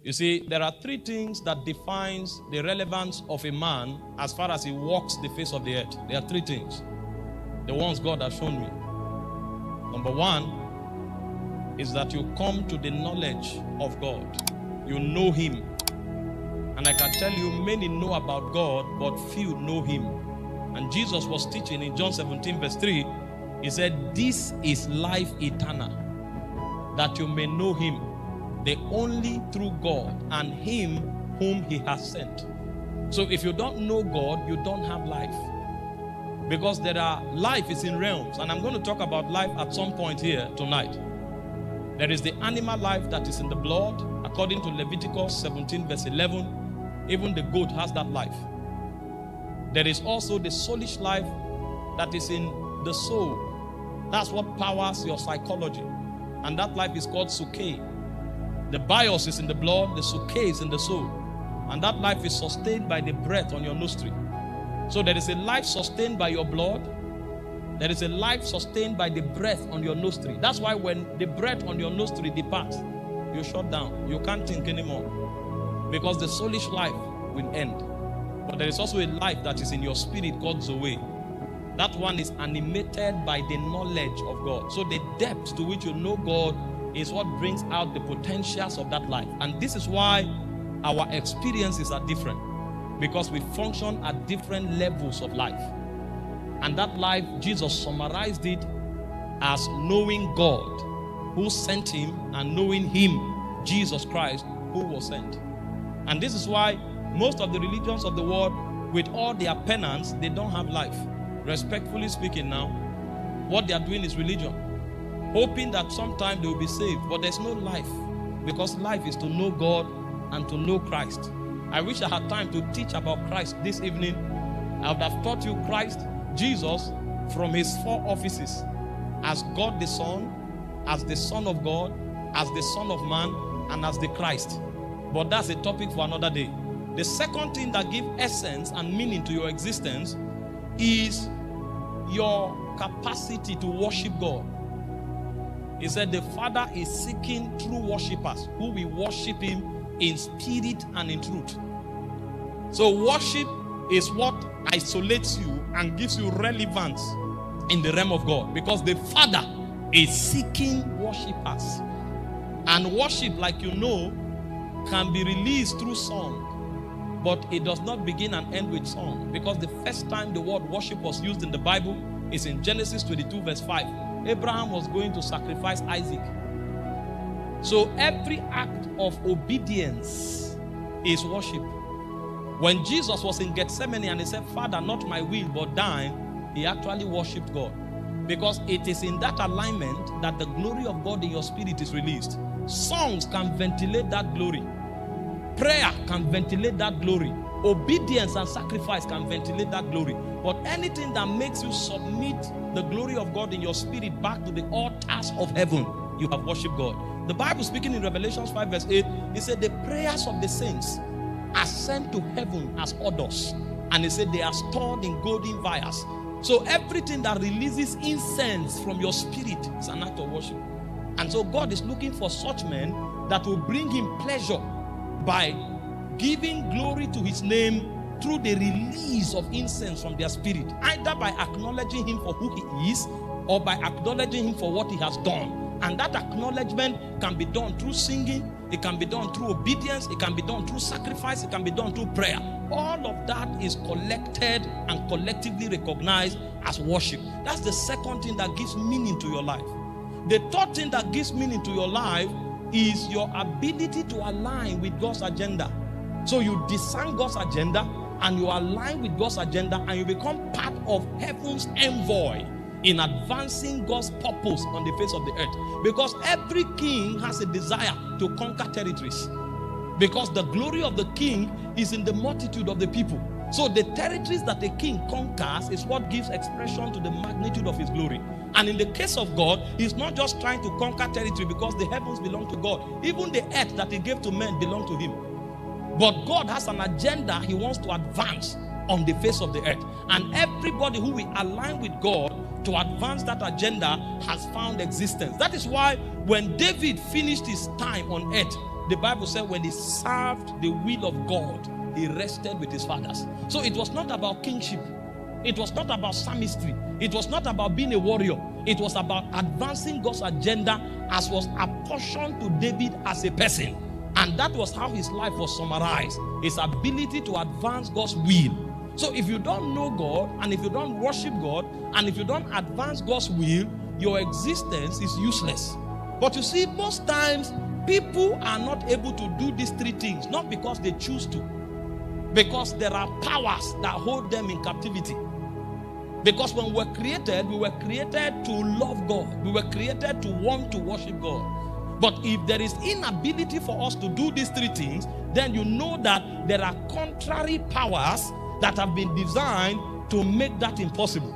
You see, there are three things that defines the relevance of a man as far as he walks the face of the earth. There are three things. The ones God has shown me. Number one is that you come to the knowledge of God. You know him. And I can tell you, many know about God, but few know him. And Jesus was teaching in John 17 verse 3. He said, this is life eternal, that you may know him, the only true God, and him whom he has sent. So if you don't know God, you don't have life. Because life is in realms. And I'm going to talk about life at some point here tonight. There is the animal life that is in the blood. According to Leviticus 17 verse 11, even the goat has that life. There is also the soulish life that is in the soul. That's what powers your psychology. And that life is called suke. The bios is in the blood, the suke is in the soul. And that life is sustained by the breath on your nostril. So there is a life sustained by your blood. There is a life sustained by the breath on your nostril. That's why when the breath on your nostril departs, you shut down. You can't think anymore. Because the soulish life will end. But there is also a life that is in your spirit called Zoe. That one is animated by the knowledge of God. So the depth to which you know God is what brings out the potentials of that life. And this is why our experiences are different. Because we function at different levels of life. And that life, Jesus summarized it as knowing God who sent him and knowing him, Jesus Christ, who was sent. And this is why most of the religions of the world, with all their penance, they don't have life. Respectfully speaking now, what they are doing is religion. Hoping that sometime they will be saved. But there's no life. Because life is to know God and to know Christ. I wish I had time to teach about Christ this evening. I would have taught you Christ, Jesus, from his four offices. As God the Son, as the Son of God, as the Son of Man, and as the Christ. But that's a topic for another day. The second thing that gives essence and meaning to your existence is your capacity to worship God. He said the Father is seeking true worshipers who will worship him in spirit and in truth. So worship is what isolates you and gives you relevance in the realm of God, because the Father is seeking worshipers. And worship, like you know, can be released through song, but it does not begin and end with song, because the first time the word worship was used in the Bible is in Genesis 22 verse 5. Abraham was going to sacrifice Isaac. So every act of obedience is worship. When Jesus was in Gethsemane and he said, Father, not my will but thine, he actually worshipped God. Because it is in that alignment that the glory of God in your spirit is released. Songs can ventilate that glory. Prayer can ventilate that glory. Obedience and sacrifice can ventilate that glory. But anything that makes you submit the glory of God in your spirit back to the altars of heaven, you have worshiped God. The Bible, speaking in Revelation 5 verse 8, it said the prayers of the saints are sent to heaven as odors. And it said they are stored in golden vials. So everything that releases incense from your spirit is an act of worship. And so God is looking for such men that will bring him pleasure by giving glory to his name through the release of incense from their spirit, either by acknowledging him for who he is or by acknowledging him for what he has done. And that acknowledgement can be done through singing, it can be done through obedience, it can be done through sacrifice, it can be done through prayer. All of that is collected and collectively recognized as worship. That's the second thing that gives meaning to your life. The third thing that gives meaning to your life is your ability to align with God's agenda. So you discern God's agenda and you align with God's agenda and you become part of heaven's envoy in advancing God's purpose on the face of the earth. Because every king has a desire to conquer territories. Because the glory of the king is in the multitude of the people. So the territories that the king conquers is what gives expression to the magnitude of his glory. And in the case of God, he's not just trying to conquer territory because the heavens belong to God. Even the earth that he gave to men belong to him. But God has an agenda he wants to advance on the face of the earth. And everybody who will align with God to advance that agenda has found existence. That is why when David finished his time on earth, the Bible said when he served the will of God, he rested with his fathers. So it was not about kingship. It was not about psalmistry. It was not about being a warrior. It was about advancing God's agenda as was apportioned to David as a person. And that was how his life was summarized. His ability to advance God's will. So if you don't know God, and if you don't worship God, and if you don't advance God's will, your existence is useless. But you see, most times, people are not able to do these three things, not because they choose to, because there are powers that hold them in captivity. Because when we were created to love God. We were created to want to worship God. But if there is inability for us to do these three things, then you know that there are contrary powers that have been designed to make that impossible.